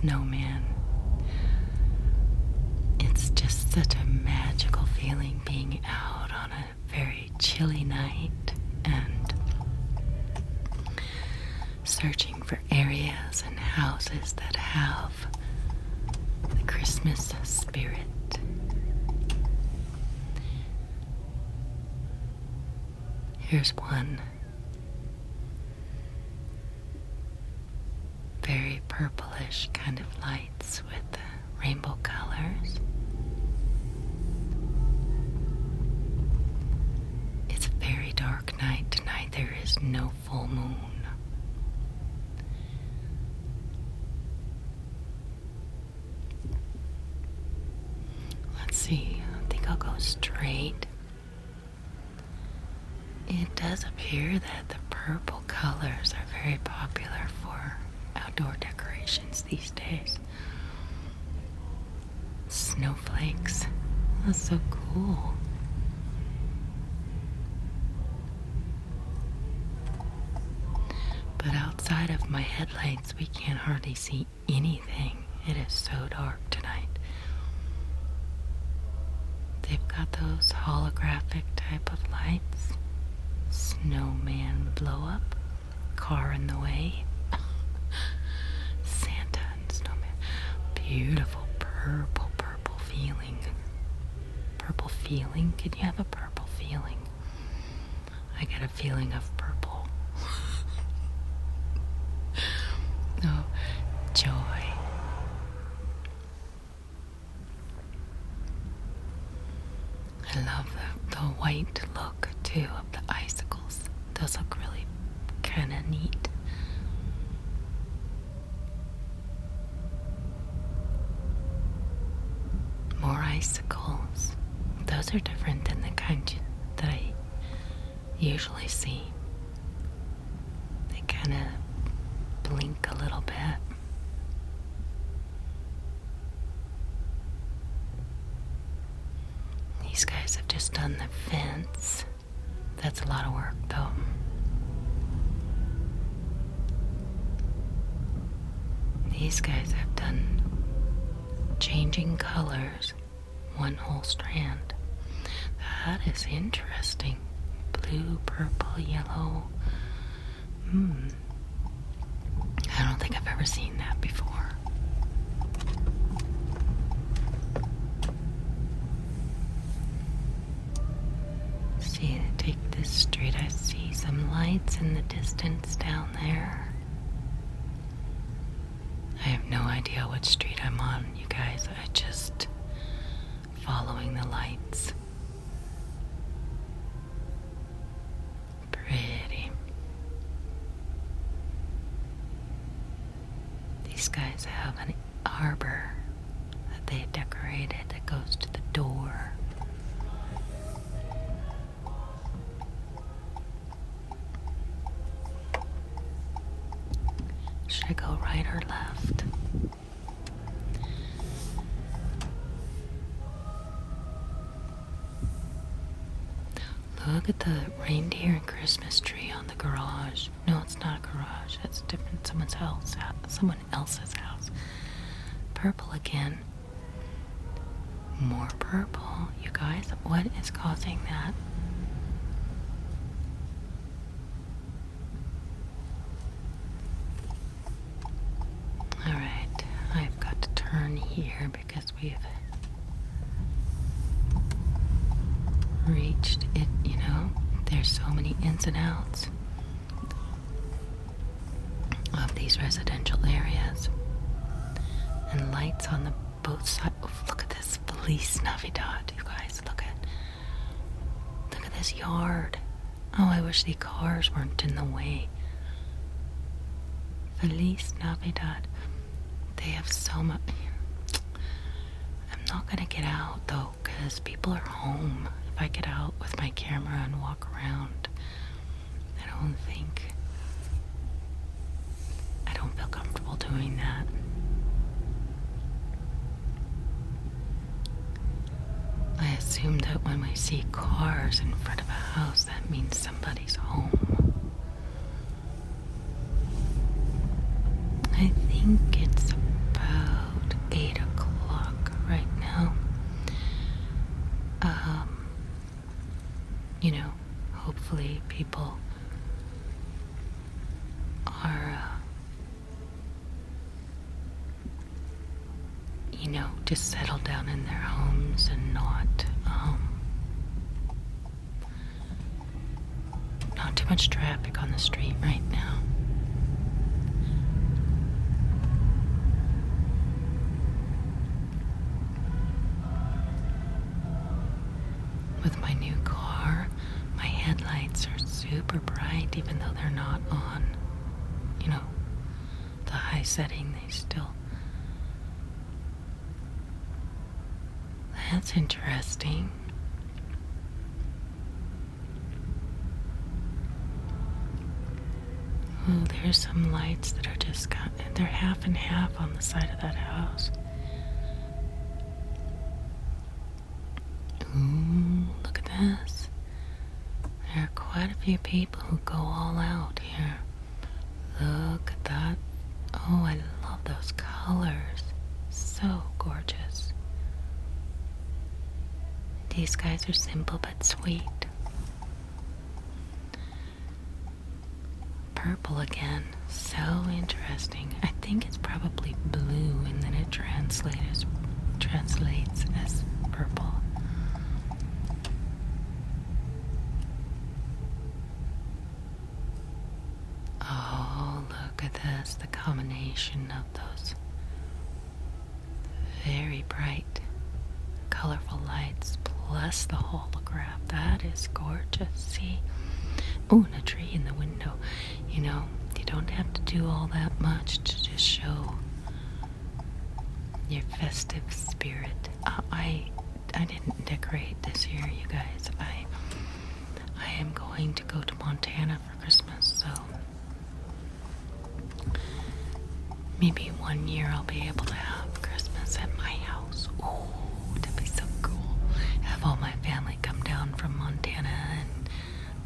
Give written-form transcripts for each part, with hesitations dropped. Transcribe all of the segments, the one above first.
snowman. It's just such a magical feeling being out on a very chilly night and searching for areas and houses that have the Christmas spirit. Here's one. Very purplish kind of lights with rainbow colors. It's a very dark night tonight. There is no full moon. Let's see. I think I'll go straight. It does appear that the purple colors are very popular for outdoor decorations these days. Snowflakes. That's so cool. But outside of my headlights, we can't hardly see anything. It is so dark tonight. They've got those holographic type of lights. Snowman blow up. Car in the way. Santa and snowman. Beautiful purple feeling. Purple feeling? Can you have a purple feeling? I get a feeling of purple. Oh, joy. I love the white look too of the icicles. Those look really kind of neat. More icicles. Those are different than the kind that I usually see. They kind of blink a little bit. These guys have just done the fence. That's a lot of work, though. These guys have done changing colors, one whole strand. That is interesting. Blue, purple, yellow. I don't think I've ever seen that before. See, take this street. I see some lights in the distance down there. I have no idea what street I'm on, you guys. I just following the lights. Pretty. These guys have an arbor that they decorated that goes to the door. Should I go right or left? Look at the reindeer and Christmas tree on the garage. No, it's not a garage. That's different. Someone else's house. Purple again. More purple. You guys, what is causing that? Alright, I've got to turn here because we've reached it, you know. There's so many ins and outs of these residential areas. And lights on the both sides. Oh, look at this Feliz Navidad, you guys. Look at this yard. Oh, I wish the cars weren't in the way. Feliz Navidad. They have so much. I'm not gonna get out though, because people are home. If I get out with my camera and walk around, I don't feel comfortable doing that. I assume that when we see cars in front of a house, that means somebody's home. I think it's about people are, just settled down in their homes and not too much traffic on the street right now. With my new car, my headlights are super bright, even though they're not on, the high setting. They still... That's interesting. Oh, there's some lights that are they're half and half on the side of that house. Ooh, look at this. There are quite a few people who go all out here. Look at that. Oh, I love those colors. So gorgeous. These guys are simple but sweet. Purple again. So interesting. I think it's probably blue and then it translates as purple. Oh, look at this. The combination of those very bright, colorful lights plus the holograph. That is gorgeous. See? Oh, and a tree in the window. You don't have to do all that much to just show your festive spirit. I didn't decorate this year, you guys. I am going to go to Montana for Christmas, so maybe one year I'll be able to have Christmas at my house. Oh, that'd be so cool. Have all my family come down from Montana and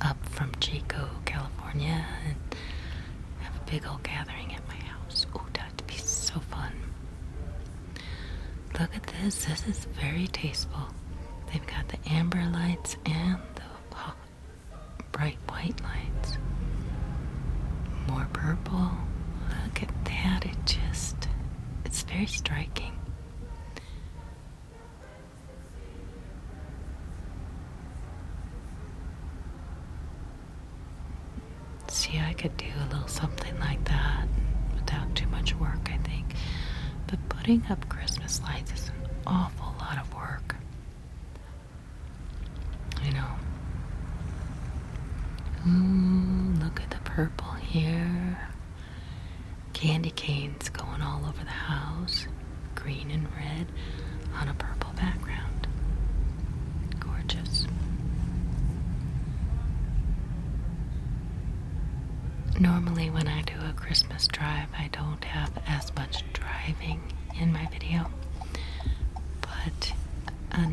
up from Chico, California, and have a big old gathering at my house. Oh, that'd be so fun. Look at this. This is very tasteful. They've got the amber lights and the bright white lights. More purple. Look at that. It's very striking. See, I could do a little something like that without too much work, I think. But putting up Christmas lights is an awful lot of work. Ooh, look at the purple here. Candy canes going all over the house. Green and red on a purple background. Gorgeous. Normally when I do a Christmas drive, I don't have as much driving in my video. But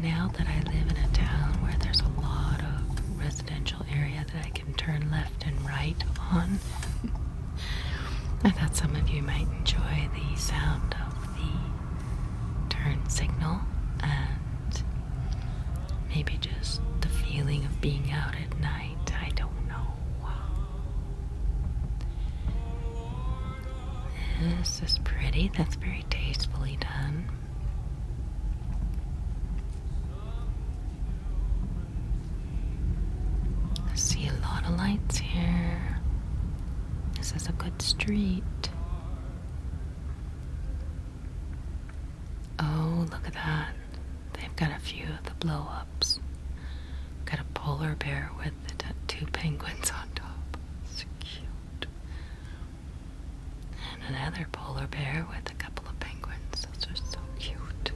now that I live in a town where there's a lot of residential area that I can turn left and right on, I thought some of you might enjoy the sound of the turn signal and maybe just the feeling of being out at night. I don't know. This is pretty. That's very tastefully done. I see a lot of lights here. This is a good street. Oh, look at that. They've got a few of the blow-ups. Got a polar bear with the two penguins on top. So cute. And another polar bear with a couple of penguins. Those are so cute.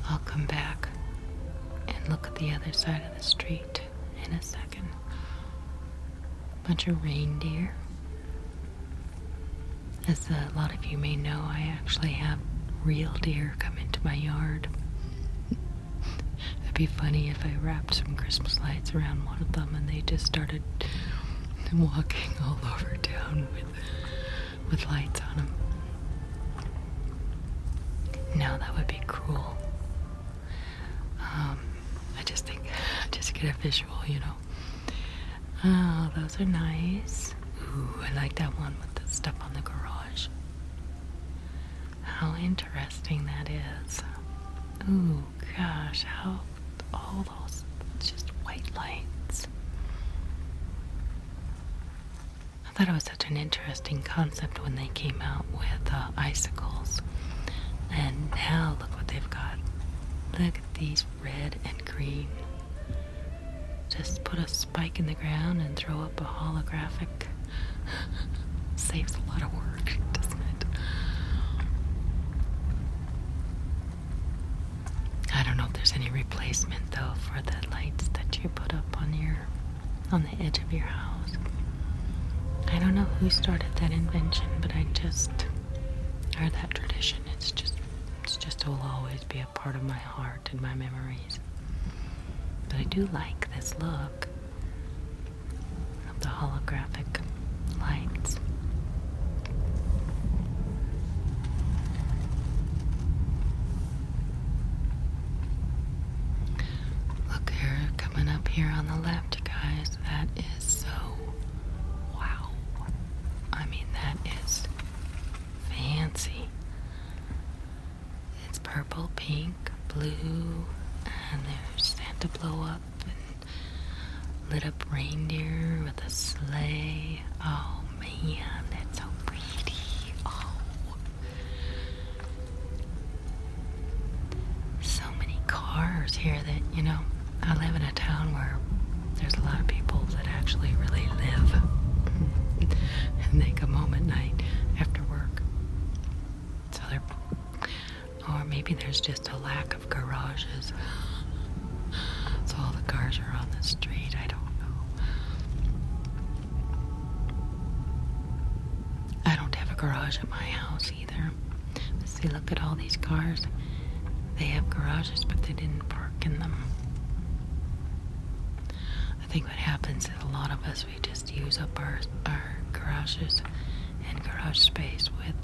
I'll come back and look at the other side of the street in a second. Bunch of reindeer. As a lot of you may know, I actually have real deer come into my yard. It'd be funny if I wrapped some Christmas lights around one of them and they just started walking all over town with lights on them. No, that would be cruel. I just think, just get a visual, you know. Oh, those are nice. Ooh, I like that one with the stuff on the garage. How interesting that is. Ooh, gosh, how all those just white lights. I thought it was such an interesting concept when they came out with icicles. And now look what they've got. Look at these red and green. Just put a spike in the ground and throw up a holographic. Saves a lot of work, doesn't it? I don't know if there's any replacement though for the lights that you put up on the edge of your house. I don't know who started that invention, but or that tradition. It's just it will always be a part of my heart and my memories. But I do like this look of the holographic lights. Look here, coming up here on the left, you guys. That is so wow. I mean, that is fancy. It's purple, pink, blue, and there's Santa blow up and lit up reindeer with a sleigh. Oh man, that's so pretty. Oh. So many cars here that, you know, I live in a town where there's a lot of people that actually really live. And they come home at night after work. So or maybe there's just a lack of garages. So all the cars are on the street. I don't know. I don't have a garage at my house either. But see, look at all these cars. They have garages, but they didn't park in them. I think what happens is a lot of us, we just use up our garages and garage space with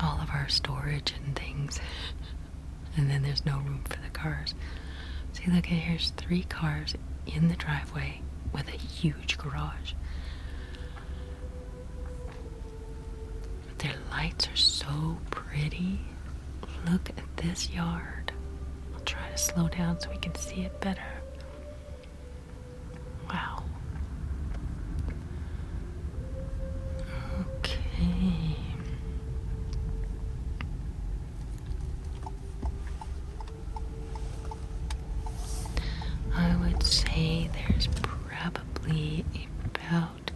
all of our storage and things. And then there's no room for the cars. See, look, here's 3 cars in the driveway with a huge garage. But their lights are so pretty. Look at this yard. I'll try to slow down so we can see it better. Wow. Okay. I would say there's probably about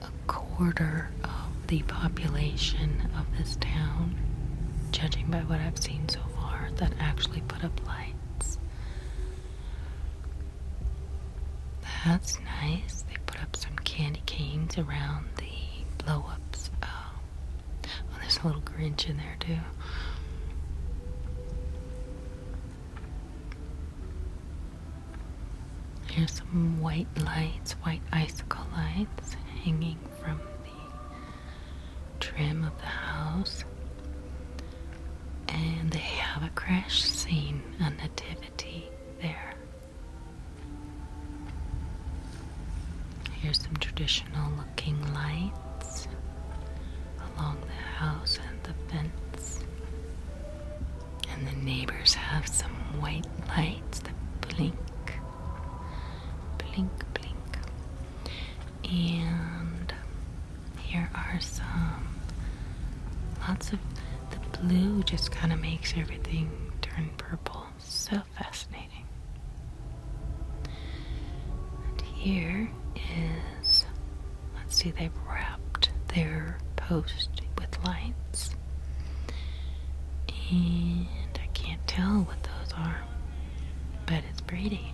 a quarter of the population of this town, judging by what I've seen so far, that actually put up lights. That's nice. They put up some candy canes around the blow-ups. Oh, there's a little Grinch in there too. Here's some white lights, white icicle lights hanging from the trim of the house. And they have a crash scene, a nativity there. Here's some traditional looking lights along the house and the fence. And the neighbors have some white lights that blink. Blink, blink. And here are lots of the blue just kind of makes everything turn purple. So fascinating. And here is, let's see, they've wrapped their post with lights. And I can't tell what those are, but it's pretty.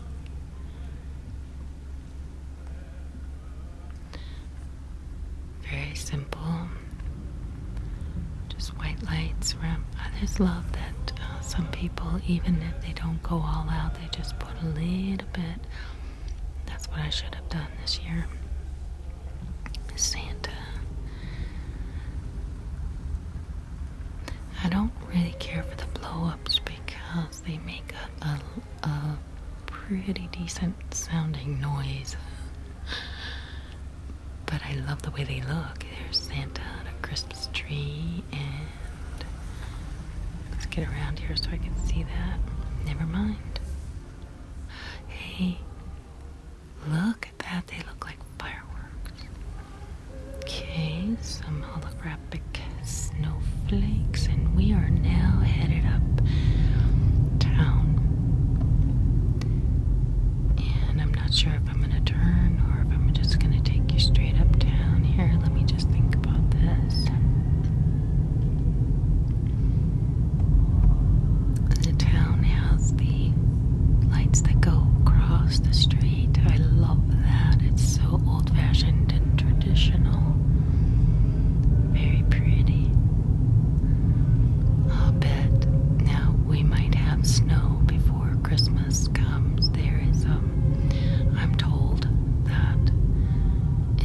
Very simple, just white lights around. I just love that some people, even if they don't go all out, they just put a little bit. That's what I should have done this year. Santa. I don't really care for the blow-ups because they make a pretty decent sounding noise. But I love the way they look. There's Santa and a Christmas tree, and let's get around here so I can see that. Never mind. Hey, look at that. They look like fireworks. Okay, some holographic snowflakes, and we are now headed up town. And I'm not sure if I'm going to turn or if I'm just going to take you straight uptown here. Let me just think about this. The town has the lights that go across the street. I love that. It's so old-fashioned and traditional. Very pretty. I'll bet now we might have snow before Christmas comes. There is, I'm told that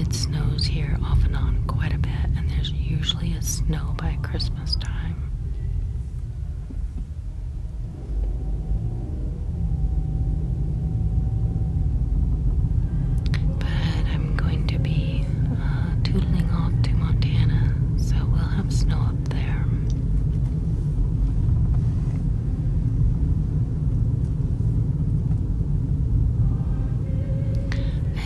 it snows here off and on quite a bit, and there's usually a snow by Christmas time. But I'm going to be tootling off to Montana, so we'll have snow up there.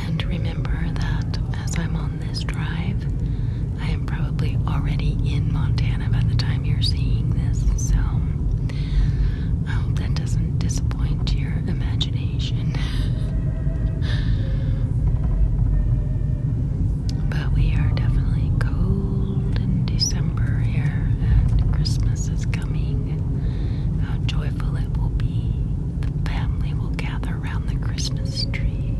And remember that as I'm on this drive, I am probably already in Montana by the time you're seeing this, so I hope that doesn't disappoint your imagination. But we are definitely cold in December here, and Christmas is coming. How joyful it will be. The family will gather around the Christmas tree.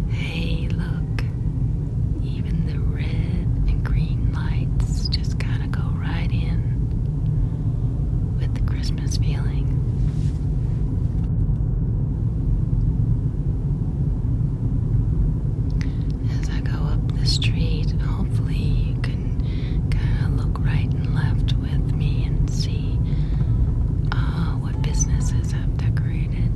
Hey, look. Even the red and green lights just kind of go right in with the Christmas feeling. As I go up the street, hopefully you can kind of look right and left with me and see what businesses have decorated.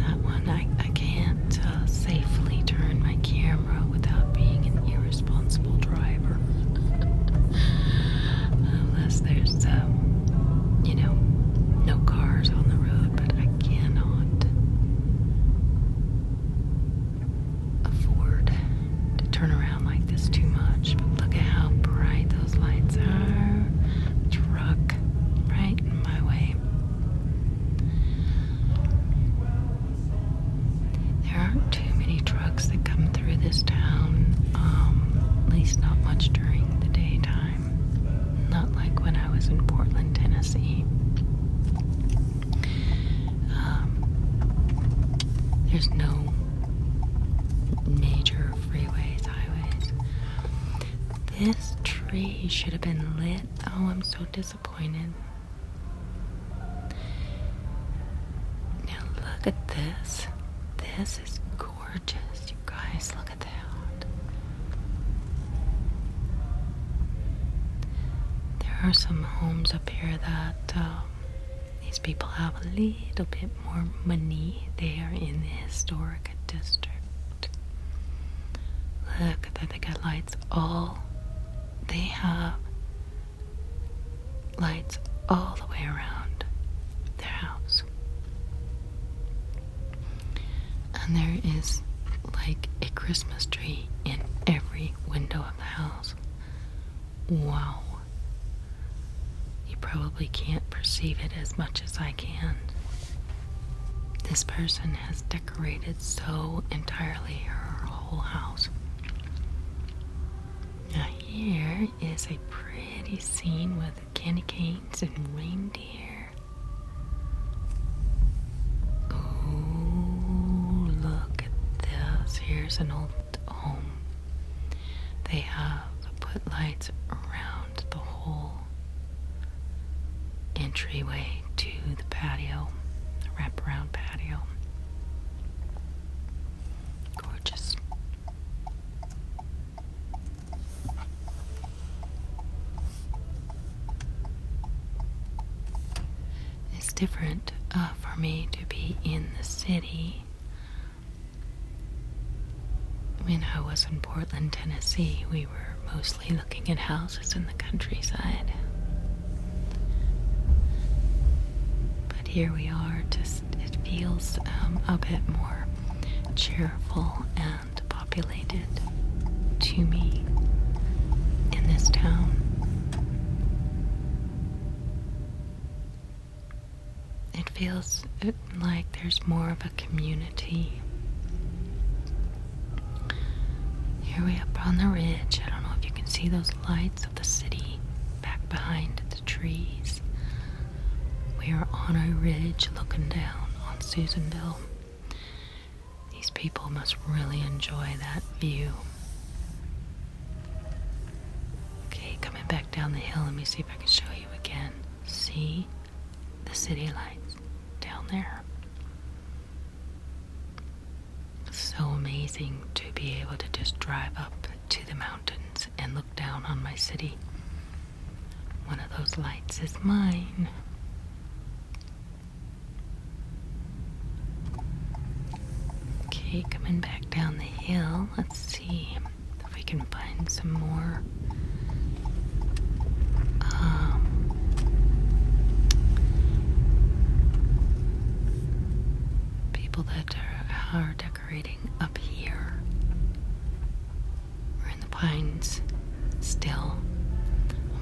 That one, I can't safely turn my camera without being an irresponsible driver. Unless there's, no cars on the road, but I cannot afford to turn around like this too much. But look at how bright those lights are. Truck right in my way. There aren't too many trucks that come through this town, at least not much during the daytime. Not like when I was in Portland, Tennessee. There's no major freeways, highways. This tree should have been lit. Oh, I'm so disappointed. Now look at this. This is gorgeous, you guys. Look at that. There are some homes up here that these people have a little bit more money. They are in the historic district. Look at that. They got lights they have lights all the way around their house. And there is like a Christmas tree in every window of the house. Wow. You probably can't perceive it as much as I can. This person has decorated so entirely her whole house. Now here is a pretty scene with candy canes and reindeer. Oh, look at this. Here's an old home. They have put lights around the whole entryway to the patio, the wraparound patio. Gorgeous. different for me to be in the city. When I was in Portland, Tennessee, we were mostly looking at houses in the countryside. But here we are, it feels a bit more cheerful and populated to me in this town. It feels like there's more of a community. Here we are up on the ridge. I don't know if you can see those lights of the city back behind the trees. We are on a ridge looking down on Susanville. These people must really enjoy that view. Okay, coming back down the hill, let me see if I can show you again. See the city lights down there. So amazing to be able to just drive up to the mountains and look down on my city. One of those lights is mine. Okay, coming back down the hill. Let's see if we can find some more people that are decorating up here. We're in the pines still.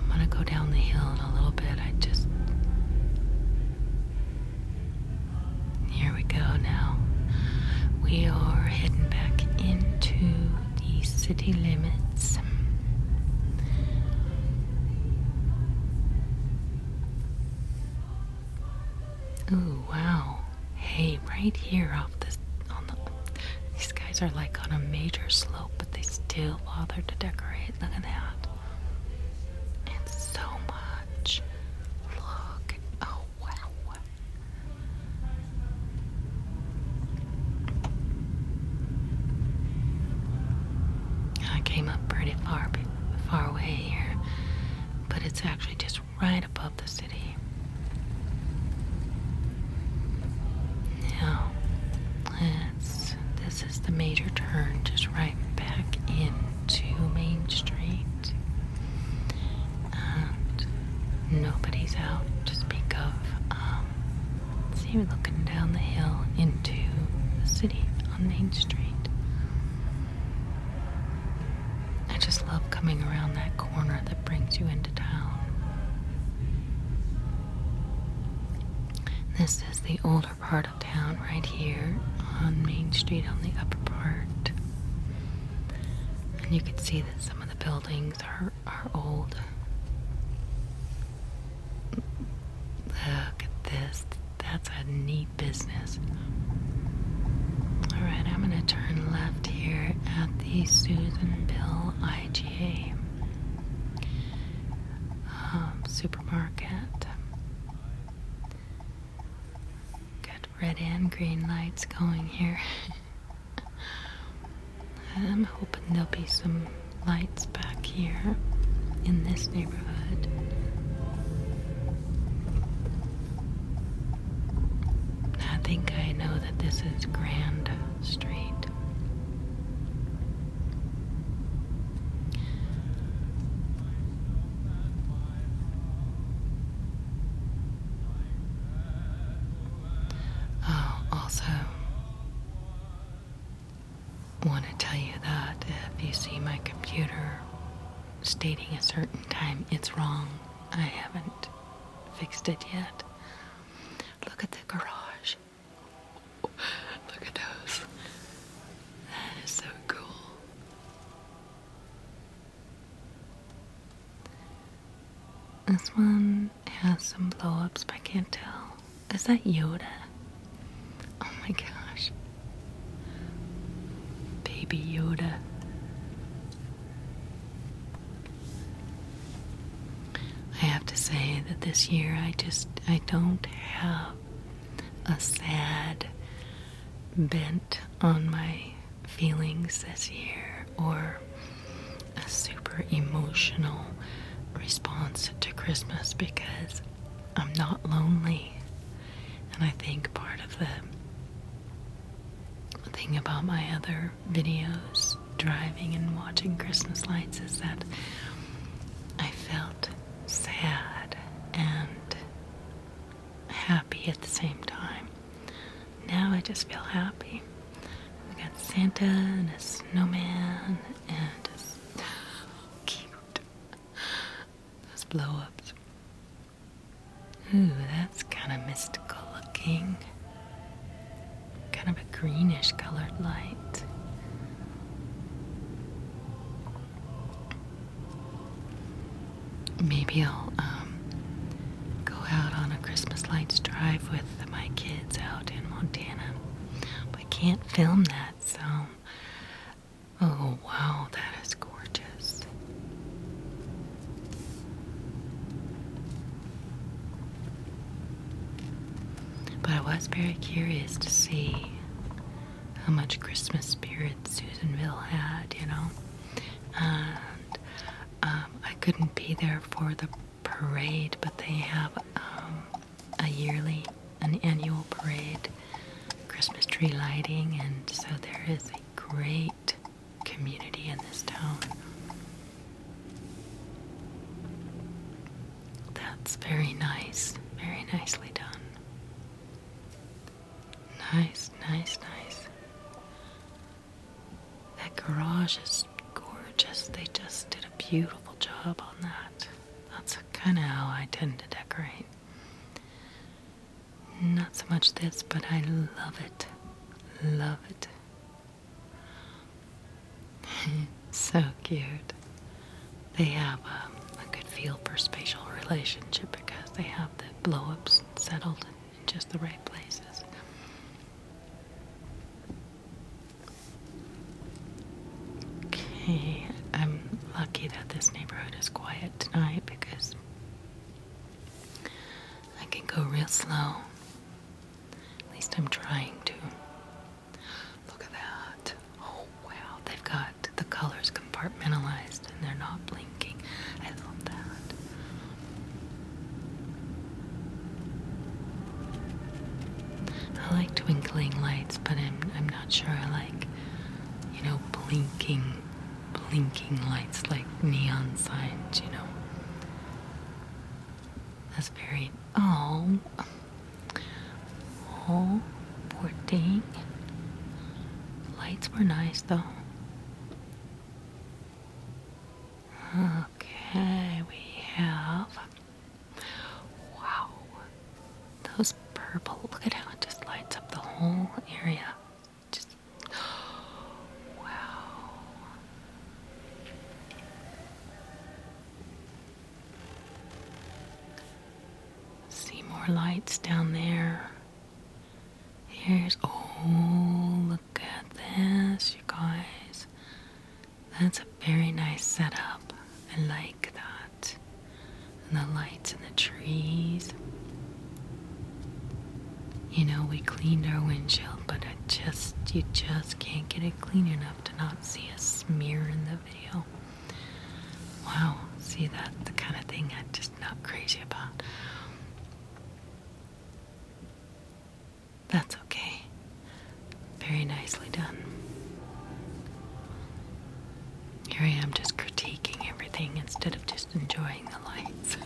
I'm gonna go down the hill in a little bit. Here we go now. We are heading back into the city limits. Ooh, wow. Hey, right here off this, these guys are like on a major slope, but they still bother to decorate. Look at that. It's so much. Look. Oh, wow. I came up pretty far away here, but it's actually just right above the city. Now, this is the major turn, just right back into Main Street. And nobody's out to speak of. See, we're looking down the hill into the city on Main Street. I just love coming around that corner that brings you into town. This is the older part of town right here on Main Street on the upper part. And you can see that some of the buildings are old. Look at this. That's a neat business. Alright, I'm going to turn left here at the Susanville IGA supermarket. Red and green lights going here. I'm hoping there'll be some lights back here in this neighborhood. I think I know that this is Grand Street. Want to tell you that if you see my computer stating a certain time, it's wrong. I haven't fixed it yet. Look at the garage. Look at those. That is so cool. This one has some blow-ups, but I can't tell. Is that Yoda? Oh my gosh. Baby Yoda. I have to say that this year I don't have a sad bent on my feelings this year or a super emotional response to Christmas because I'm not lonely. And I think part of the thing about my other videos, driving and watching Christmas lights, is that I felt sad and happy at the same time. Now I just feel happy. We got Santa and a snowman and cute. Those blow-ups. Ooh, that's kind of mystical looking. Kind of a greenish colored light. Maybe I'll go out on a Christmas lights drive with my kids out in Montana. But I can't film that, so... Oh, wow, that is gorgeous. But I was very curious to see how much Christmas spirit Susanville had, you know. And I couldn't be there for the parade, but they have an annual parade, Christmas tree lighting, and so there is a great community in this town. That's very nice, very nicely done. Nice, nice, nice. That garage is gorgeous. They just did a beautiful job on that. That's kind of how I tend to decorate. Not so much this, but I love it. Love it. So cute. They have a good feel for spatial relationship because they have the blow-ups settled in just the right places. Okay, I'm lucky that this neighborhood is quiet tonight because I can go real slow. At least I'm trying to. Look at that. Oh wow, they've got the colors compartmentalized and they're not blinking. I love that. I like twinkling lights, but I'm not sure I like, you know, blinking lights like neon signs, you know. That's very... Oh, poor thing. Lights were nice, though. Okay, we have... Wow. Those purple... Look at how it just lights up the whole area. Just... Wow. See more lights down there. Here's... Oh, look at this, you guys. That's a very nice setup. I like that. And the lights and the trees. You know, we cleaned our windshield, but you just can't get it clean enough to not see a smear in the video. Wow, see, that the kind of thing I'm just not crazy about. That's okay. Very nicely done. Here I am just critiquing everything instead of just enjoying the lights.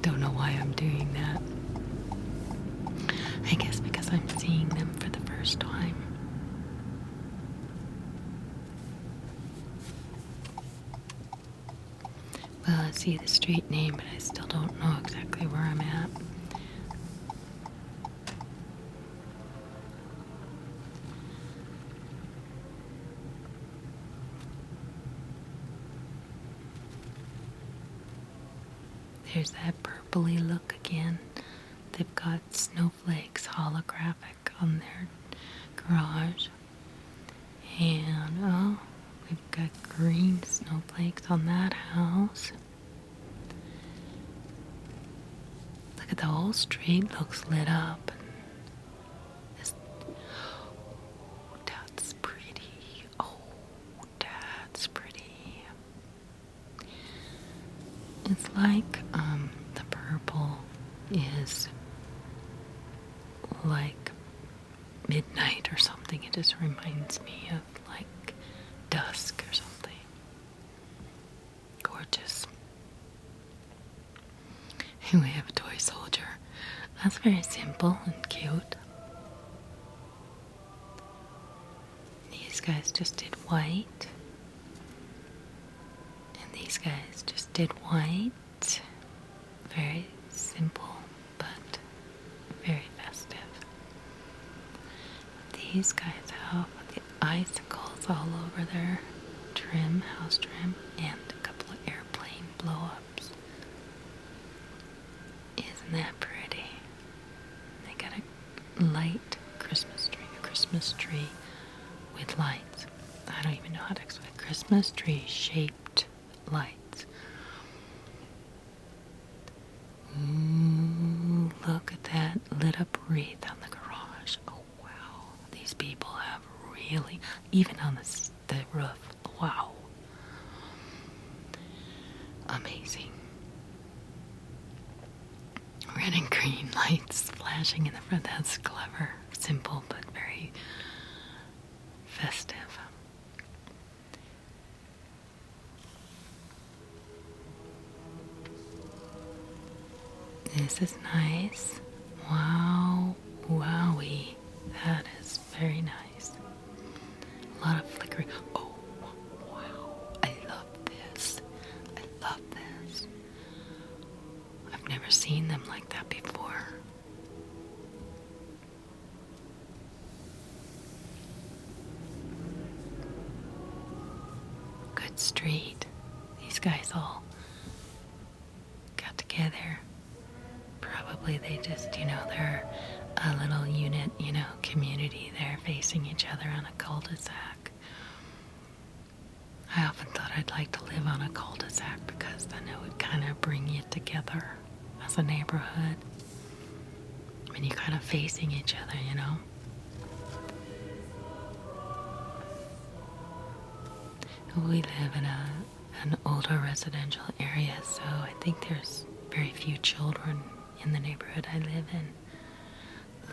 Don't know why I'm doing that. I guess because I'm seeing them for the first time. Well, I see the street name, but I still don't know exactly where I'm at. There's that purpley look again. They've got snowflakes holographic on their garage. And, oh, we've got green snowflakes on that house. Look at the whole street looks lit up. Oh, that's pretty. Oh, that's pretty. It's like the purple is like midnight or something. It just reminds me of like dusk or something. Gorgeous. And we have a toy soldier. That's very simple and cute. These guys just did white. And these guys just did white. Very simple, but very festive. These guys have the icicles all over their trim, house trim, and a couple of airplane blow-ups. Isn't that pretty? They got a light Christmas tree with lights. I don't even know how to explain. Christmas tree shaped lights. Ooh, look at that lit up wreath on the garage. Oh wow, these people have really, even on the roof. Wow, amazing. Red and green lights flashing in the front. That's clever, simple, but very festive. This is nice. Wow, wowie. That is very nice. A lot of flickering. Oh, wow. I love this. I love this. I've never seen them like that before. Good street. These guys all got together. Probably they just, they're a little unit, community there facing each other on a cul-de-sac. I often thought I'd like to live on a cul-de-sac because then it would kind of bring you together as a neighborhood. I mean, you're kind of facing each other, We live in an older residential area, so I think there's very few children in the neighborhood I live in.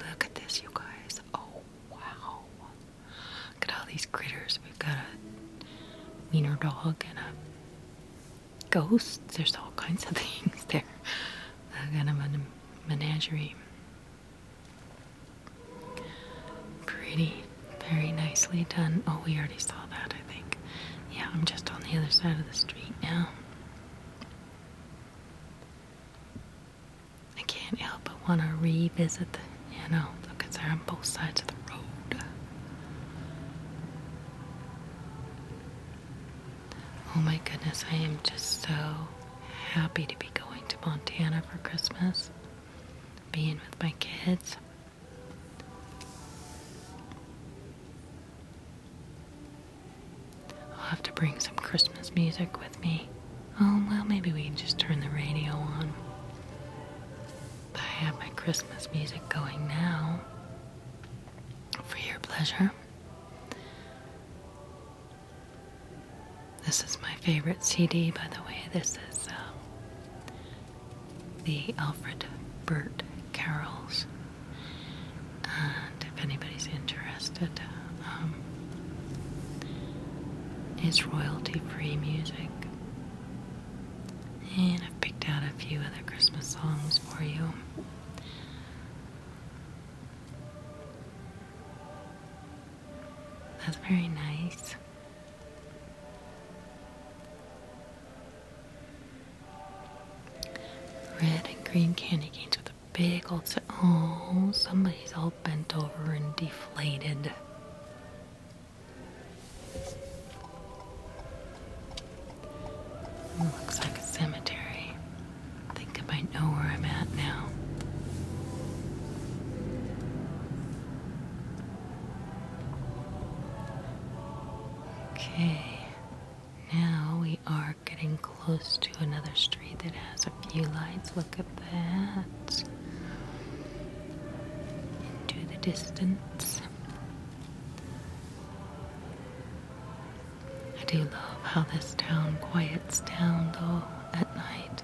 Look at this, you guys. Oh, wow. Look at all these critters. We've got a wiener dog and a ghost. There's all kinds of things there. Kind of a menagerie. Pretty. Very nicely done. Oh, we already saw that, I think. Yeah, I'm just on the other side of the street now. I can't help but want to revisit because they're on both sides of the road. Oh my goodness, I am just so happy to be going to Montana for Christmas, being with my kids. I'll have to bring some Christmas music with me. Oh, well, maybe we can just turn the radio on. I have my Christmas music going now for your pleasure. This is my favorite CD, by the way. This is the Alfred Burt carols. And if anybody's interested, it's royalty-free music. And I've picked out a few other Christmas songs for you. That's very nice. Red and green candy canes with a big old... Oh, somebody's all bent over and deflated. Looks like a cemetery. I think I might know where I'm at now. Okay, now we are getting close to another street that has a few lights. Look at that. Into the distance. I do love how this town quiets down though at night.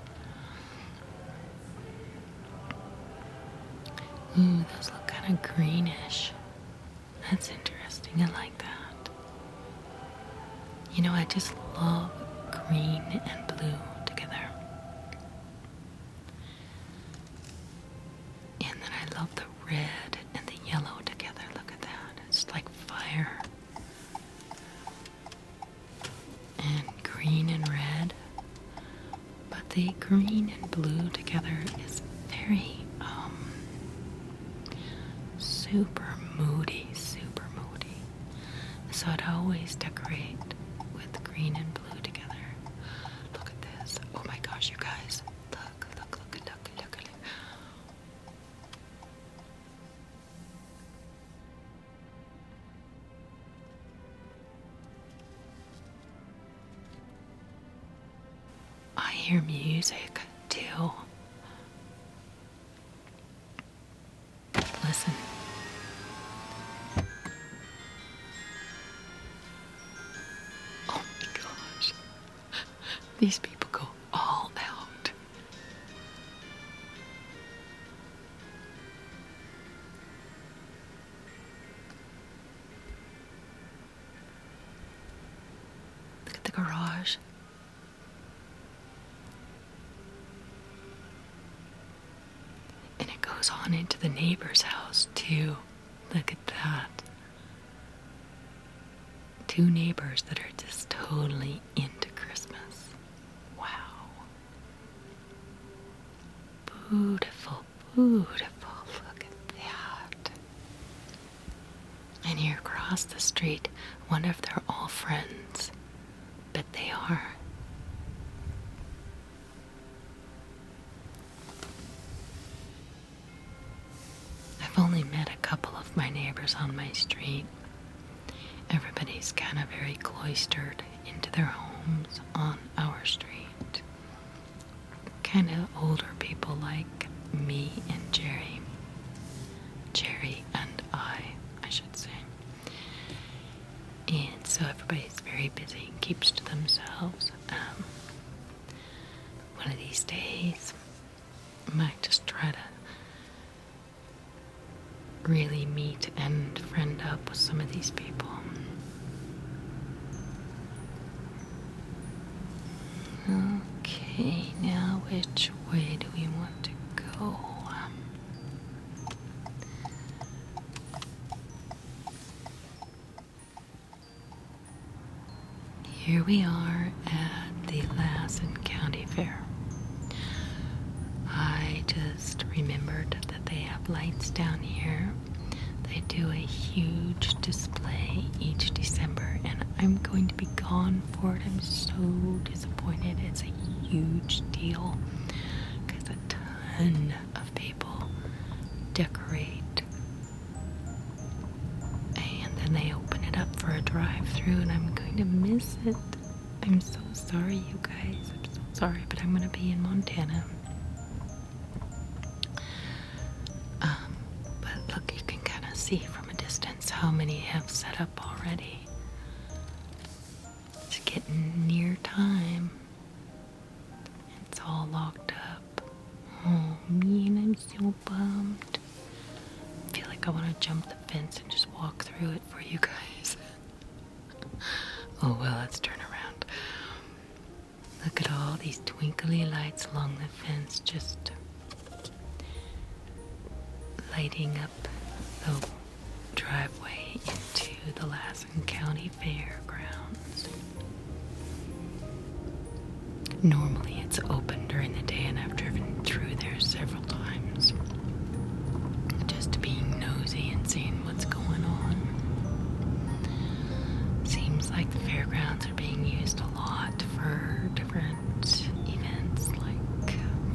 Ooh, those look kind kind of greenish. That's interesting. I like that. You know, I just love green and blue together. And then I love the red and the yellow together. Look at that. It's like fire. And green and red. But the green and blue together is very, super moody, super moody. So I'd always decorate with green and blue together. Look at this. Oh my gosh, you guys. Look. I hear music too. Listen. Oh my gosh. These people go all out. Look at the garage. And it goes on into the neighbor's house too. Look at that. Two neighbors that are just totally into Christmas. Wow. Beautiful, beautiful. Look at that. And here across the street, I wonder if they're all friends. Bet they are. I've only met a couple of my neighbors on my street. Everybody's kind of very cloistered into their homes on our street. Kind of older people like me and Jerry. Jerry and I should say. And so everybody's very busy and keeps to themselves. One of these days, I might just try to really meet and friend up with some of these people. Okay, now which way do we want to go? Here we are at the Lassen County Fair. I just remembered that they have lights down here. They do a huge display each December, and I'm going to be gone for it. I'm so disappointed. It's a huge deal because a ton of people decorate, and then they open it up for a drive-through, and I'm going to miss it. I'm so sorry, you guys. I'm so sorry, but I'm going to be in Montana. But look, you can kind of see from a distance how many have set up already. It's getting near time. It's all locked up. Oh man, I'm so bummed. I feel like I want to jump the fence and just walk through it for you guys. Oh well, let's turn around. Look at all these twinkly lights along the fence, just lighting up the driveway into the Lassen County Fairgrounds. Normally it's open during the day, and I've driven through there several times just being nosy and seeing what's going on. Seems like the fairgrounds are being used a lot for different events like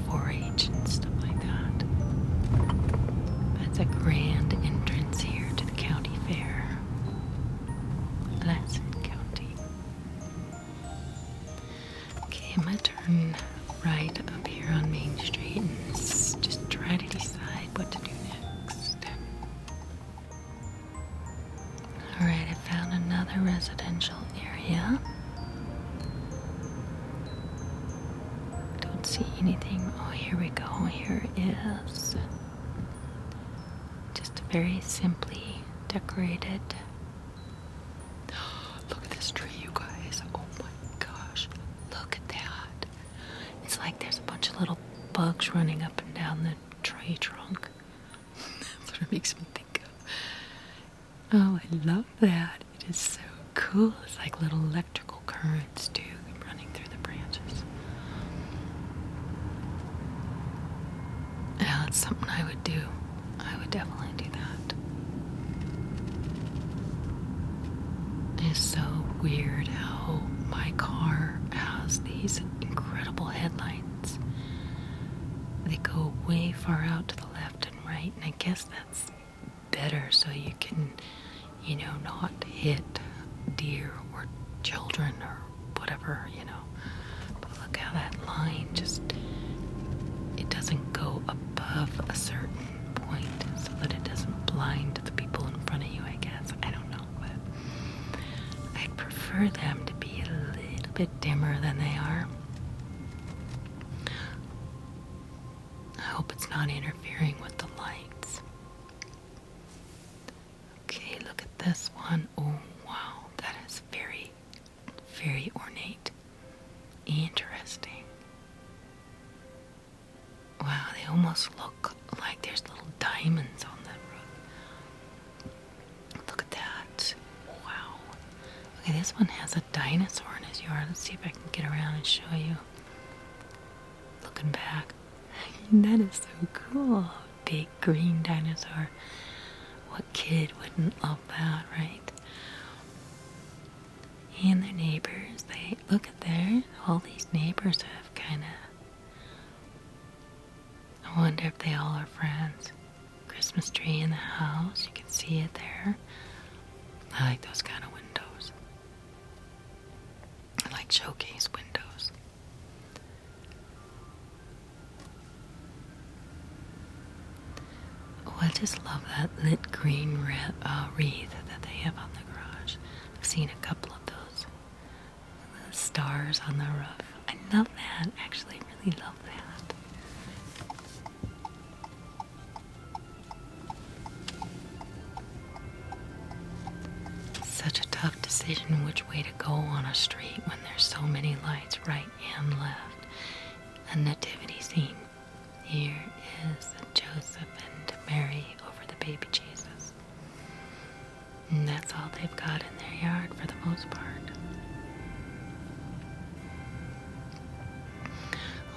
4-H and stuff like that. It's a grand entrance here to the county fair. Lassen County. Okay, I'm gonna turn right up here on Main Street and just try to decide what to do next. Alright, I found another residential area. Don't see anything. Oh, here we go. Here is just a very simply decorated. Look at this tree, you guys. Oh my gosh. Look at that. It's like there's a bunch of little bugs running up and down the tree trunk. That's what it makes me think of. Oh, I love that. It is so cool. It's like little electrical currents too running through the branches. Yeah, that's something I would do. I would definitely do that. It's so weird how my car has these incredible headlights. They go way far out to the left and right, and I guess that's better so you can, not hit deer or children or whatever, But look how that line it doesn't go above a certain point so that it doesn't blind the people in front of you, I guess. I don't know, but I'd prefer them to be a little bit dimmer than they are. I hope it's not interfering with the lights. Okay, look at this one. Oh, wow. That is very, very ornate. Interesting. Wow, they almost look like there's little diamonds on that roof. Look at that. Wow. Okay, this one has a dinosaur in his yard. Let's see if I can get around and show you. Looking back. That is so cool. Big green dinosaur. What kid wouldn't love that, right? And their neighbors, look at all these neighbors have kind of, I wonder if they all are friends. Christmas tree in the house, you can see it there. I like those kind of windows. I like showcase windows. Oh, I just love that lit green wreath that they have on the garage. I've seen a couple of those stars on the roof. I love that. Actually, I really love that. Such a tough decision which way to go on a street when there's so many lights right and left. A nativity scene. Here is Joseph and Mary over the baby Jesus. And that's all they've got in their yard for the most part.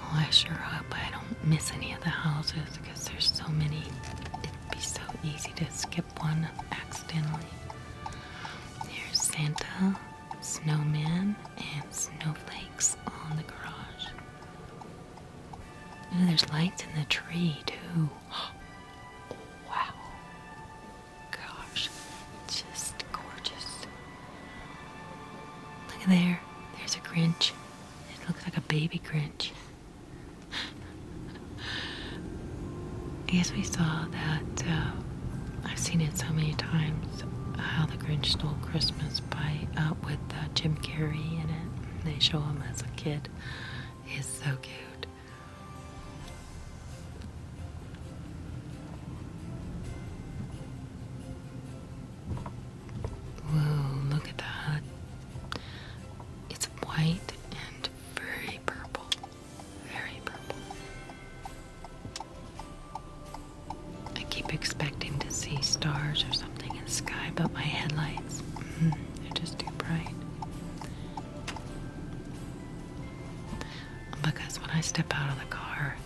Oh, I sure hope I don't miss any of the houses because there's so many. It'd be so easy to skip one accidentally. There's Santa, snowman, and snowflakes on the garage. Ooh, there's lights in the tree, too. Oh, wow. Gosh. Just gorgeous. Look at there. There's a Grinch. It looks like a baby Grinch. I guess we saw that, I've seen it so many times, How the Grinch Stole Christmas with Jim Carrey in it. They show him as a kid. He's so cute. Whoa, look at that. It's white and very purple. Very purple. I keep expecting to see stars or something in the sky, but my headlights, they're just too bright. Because when I step out of the car,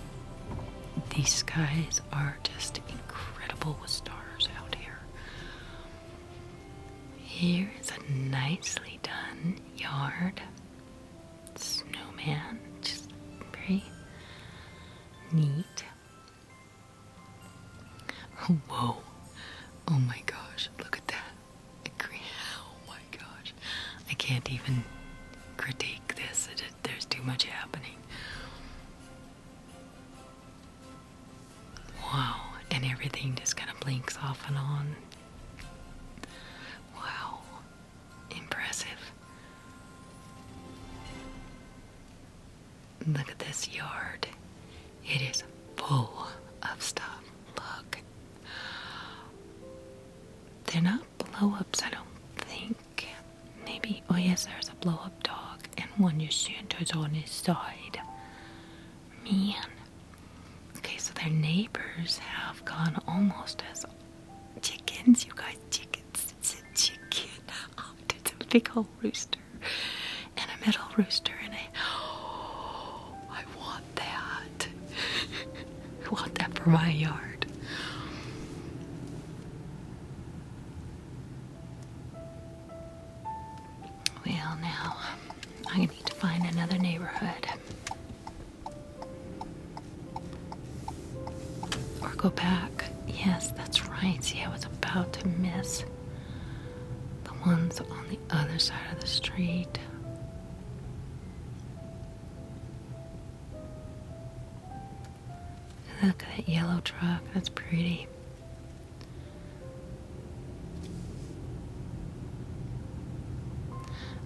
these skies are just incredible with stars out here. Here is a nicely done yard. Snowman, just very neat. Whoa. Oh my gosh, look at that. Oh my gosh. I can't even critique this. There's too much happening. Wow. And everything just kind of blinks off and on. Wow. Impressive. Look at this yard. It is full of stuff. Look. they're not blow-ups, I don't think. Maybe, oh yes, there's a blow-up dog, and one Yashanta's on his side. Man. Okay, so their neighbors have gone almost as chickens. You guys, chickens. It's a chicken. Oh, it's a big old rooster. And a middle rooster and a... Oh, I want that. I want that for my yard. Well, now, I need to find another neighborhood. Or go back. Yes, that's right. See, I was about to miss the ones on the other side of the street. Look at that yellow truck. That's pretty.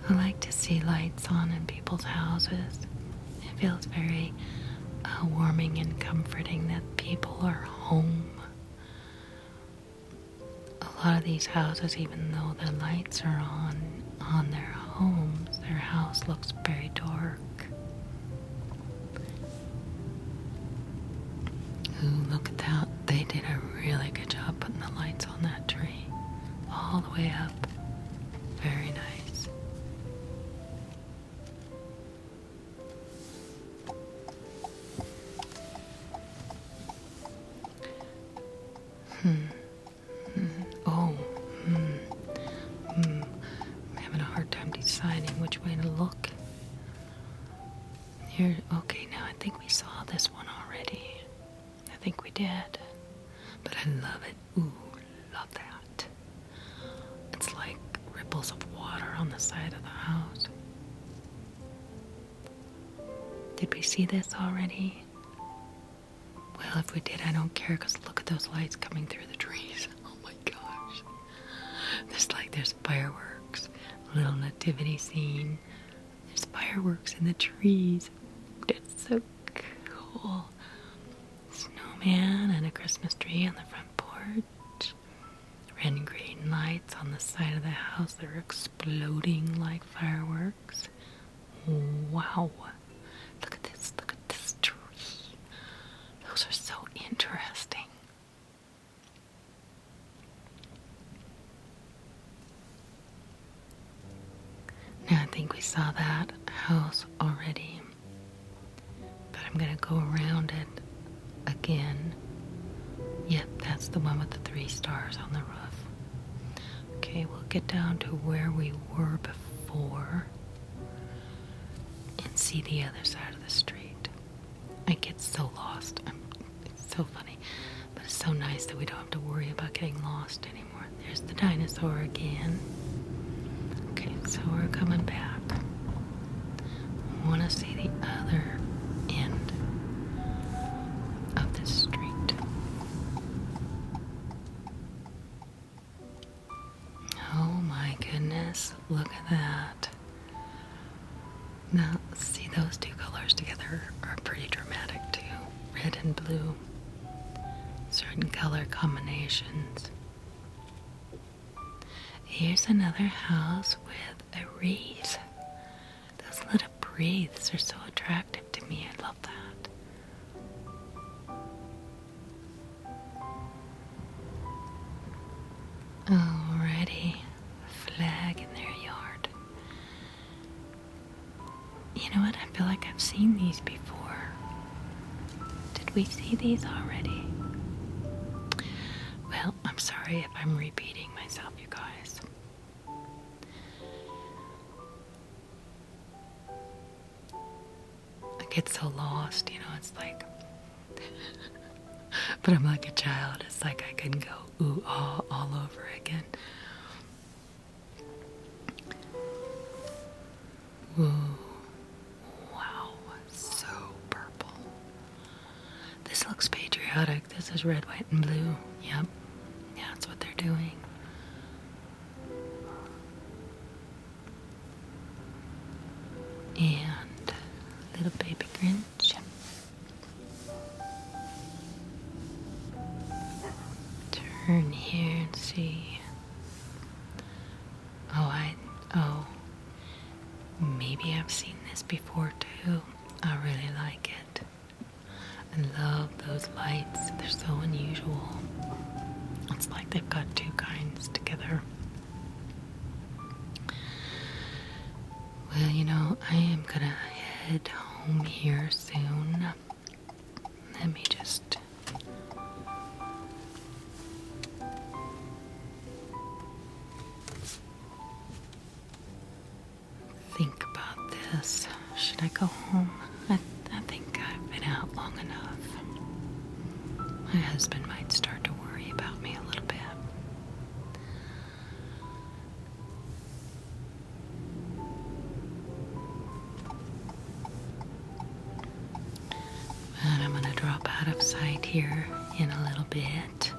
I like to see lights on in people's houses. It feels very warming and comforting that people are home. A lot of these houses, even though the lights are on their homes, their house looks very dark. Ooh, look at that. They did a really good job putting the lights on that tree. All the way up. Very nice. I'm having a hard time deciding which way to look. Here, okay, now I think we saw this one already. I think we did. But I love it. Ooh, love that. It's like ripples of water on the side of the house. Did we see this already? Well, if we did, I don't care, because look at those lights coming through the trees. Oh my gosh. There's fireworks, a little nativity scene. There's fireworks in the trees. That's so cool. Snowman and a Christmas tree on the front porch. Red and green lights on the side of the house that are exploding like fireworks. Wow. Look at this tree. Those are so interesting. Now I think we saw that house already, but I'm gonna go around it again. Yep, that's the one with the 3 stars on the roof. Okay, we'll get down to where we were before and see the other side of the street. I get so lost. It's so funny, but it's so nice that we don't have to worry about getting lost anymore. There's the dinosaur again. Okay, so we're coming back. I want to see the other end of the street. Oh my goodness, look at that. Now, see, those 2 colors together are pretty dramatic too. Red and blue. Certain color combinations. Here's another house with a wreath. Those little wreaths are so attractive to me. I love that. Alrighty. Flag in their yard. You know what? I feel like I've seen these before. Did we see these already? Well, I'm sorry if I'm repeating myself, you guys. I get so lost, you know, it's like... But I'm like a child. It's like I can go ooh, ah, all over again. Ooh. Wow, so purple. This looks patriotic. This is red, white, and blue. Yep. Yeah, that's what they're doing. And little baby Grinch. Turn here and see. lights. They're so unusual. It's like they've got two kinds together. Well, you know, I am gonna head home here soon. Let me just think about this. Should I go home? I think I've been out long enough. My husband might start to worry about me a little bit. And I'm gonna drop out of sight here in a little bit.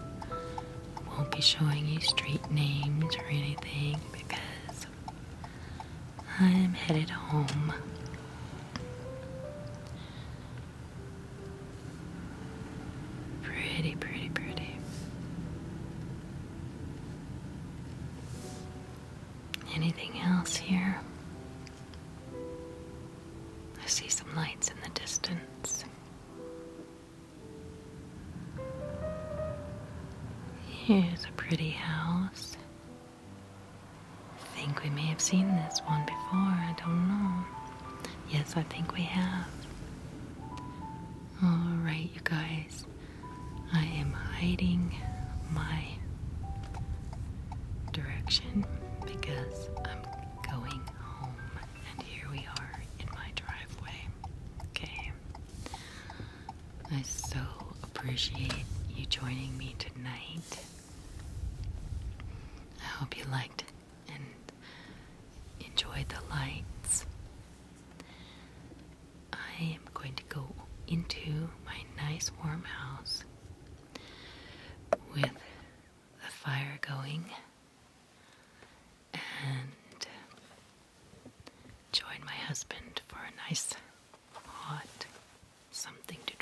Won't be showing you street names or anything because I'm headed home. Pretty, pretty, pretty. Anything else here? I see some lights in the distance. Here's a pretty house. I think we may have seen this one before, I don't know. Yes, I think we have. Alright, you guys. I am hiding my direction because I'm going home. And here we are in my driveway. Okay. I so appreciate you joining me tonight. I hope you liked and enjoyed the lights. I am going to go into my nice warm house with the fire going and join my husband for a nice hot something to